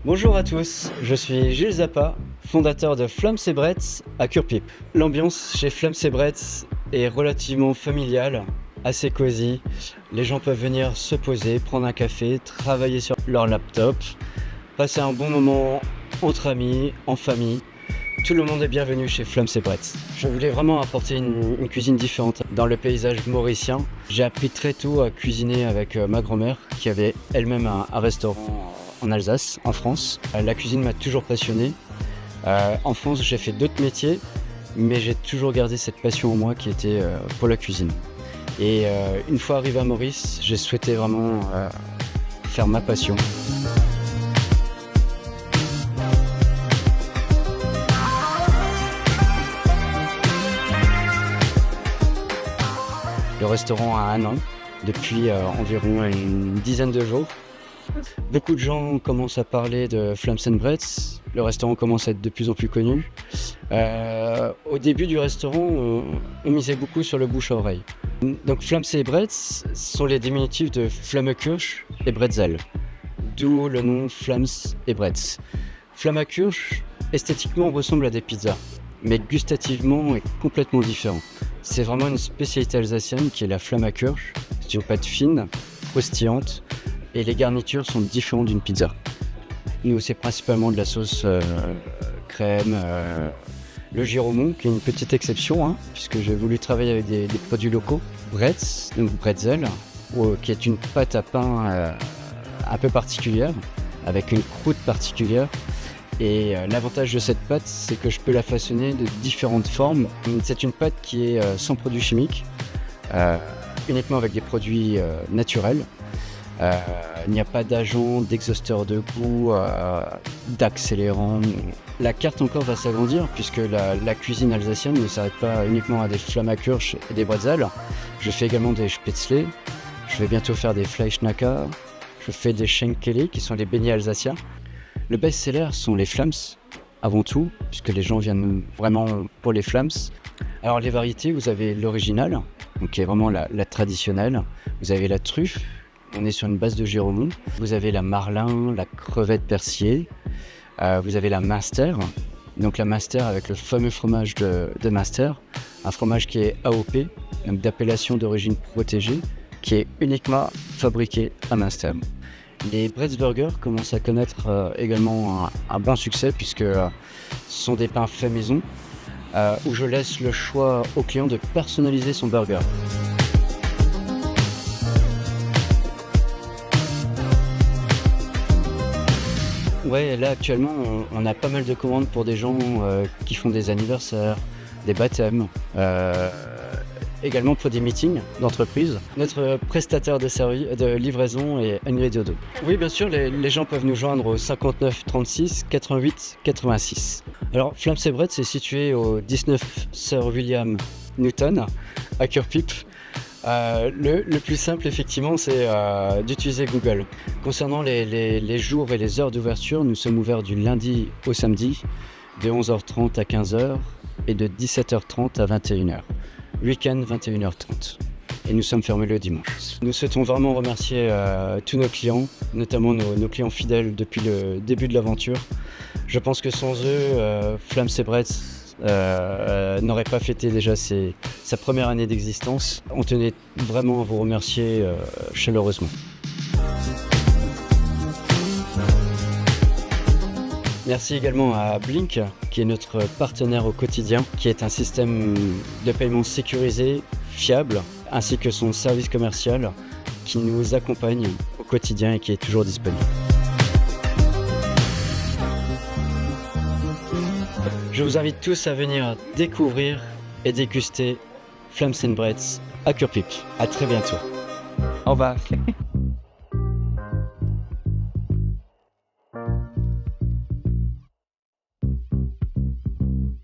Bonjour à tous, je suis Gilles Zappa, fondateur de Flams et Bretz à Curpipe. L'ambiance chez Flams et Bretz est relativement familiale, assez cosy. Les gens peuvent venir se poser, prendre un café, travailler sur leur laptop, passer un bon moment entre amis, en famille. Tout le monde est bienvenu chez Flams et Bretz. Je voulais vraiment apporter une cuisine différente dans le paysage mauricien. J'ai appris très tôt à cuisiner avec ma grand-mère qui avait elle-même un restaurant en Alsace, en France. La cuisine m'a toujours passionné. En France, j'ai fait d'autres métiers, mais j'ai toujours gardé cette passion en moi qui était pour la cuisine. Et une fois arrivé à Maurice, j'ai souhaité vraiment faire ma passion. Le restaurant a 1 an, depuis environ une dizaine de jours. Beaucoup de gens commencent à parler de Flams & Bretz. Le restaurant commence à être de plus en plus connu. Au début du restaurant, on misait beaucoup sur le bouche à oreille. Donc Flams et Bretz sont les diminutifs de Flammekueche et Bretzel, d'où le nom Flams et Bretz. Flammekueche, esthétiquement, ressemble à des pizzas, mais gustativement est complètement différent. C'est vraiment une spécialité alsacienne qui est la Flammekueche. C'est une pâte fine, croustillante, et les garnitures sont différentes d'une pizza. Nous, c'est principalement de la sauce crème, le giromont, qui est une petite exception, puisque j'ai voulu travailler avec des produits locaux. Bretz, donc bretzel, qui est une pâte à pain un peu particulière, avec une croûte particulière. Et l'avantage de cette pâte, c'est que je peux la façonner de différentes formes. C'est une pâte qui est sans produits chimiques, uniquement avec des produits naturels. Il n'y a pas d'agents, d'exhausteurs de goût, d'accélérants. La carte encore va s'agrandir puisque la cuisine alsacienne ne s'arrête pas uniquement à des Flammekueche et des Bretzel. Je fais également des Spätzle, je vais bientôt faire des Fleischknacker, je fais des Schenkele qui sont les beignets alsaciens. Le best-seller sont les Flams, avant tout, puisque les gens viennent vraiment pour les Flams. Alors les variétés, vous avez l'original, donc qui est vraiment la traditionnelle. Vous avez la truffe, on est sur une base de giromont. Vous avez la marlin, la crevette persillée. Vous avez la Master, donc la Master avec le fameux fromage de Master, un fromage qui est AOP, donc d'appellation d'origine protégée, qui est uniquement fabriqué à Master. Les Bretz Burgers commencent à connaître également un bon succès puisque ce sont des pains faits maison où je laisse le choix au client de personnaliser son burger. Ouais, là actuellement on a pas mal de commandes pour des gens qui font des anniversaires, des baptêmes. Également pour des meetings d'entreprise. Notre prestataire de livraison est Ingrid Dodo. Oui, bien sûr, les gens peuvent nous joindre au 59 36 88 86. Alors, Flams et Bretz est situé au 19 Sir William Newton à Curpipe. Le plus simple, effectivement, c'est d'utiliser Google. Concernant les jours et les heures d'ouverture, nous sommes ouverts du lundi au samedi, de 11h30 à 15h et de 17h30 à 21h. Week-end 21h30 et nous sommes fermés le dimanche. Nous souhaitons vraiment remercier tous nos clients, notamment nos clients fidèles depuis le début de l'aventure. Je pense que sans eux, Flams et Bretz n'aurait pas fêté déjà sa première année d'existence. On tenait vraiment à vous remercier chaleureusement. Merci également à Blink, qui est notre partenaire au quotidien, qui est un système de paiement sécurisé, fiable, ainsi que son service commercial qui nous accompagne au quotidien et qui est toujours disponible. Je vous invite tous à venir découvrir et déguster Flams & Bretz à Curpipe. À très bientôt. Au revoir.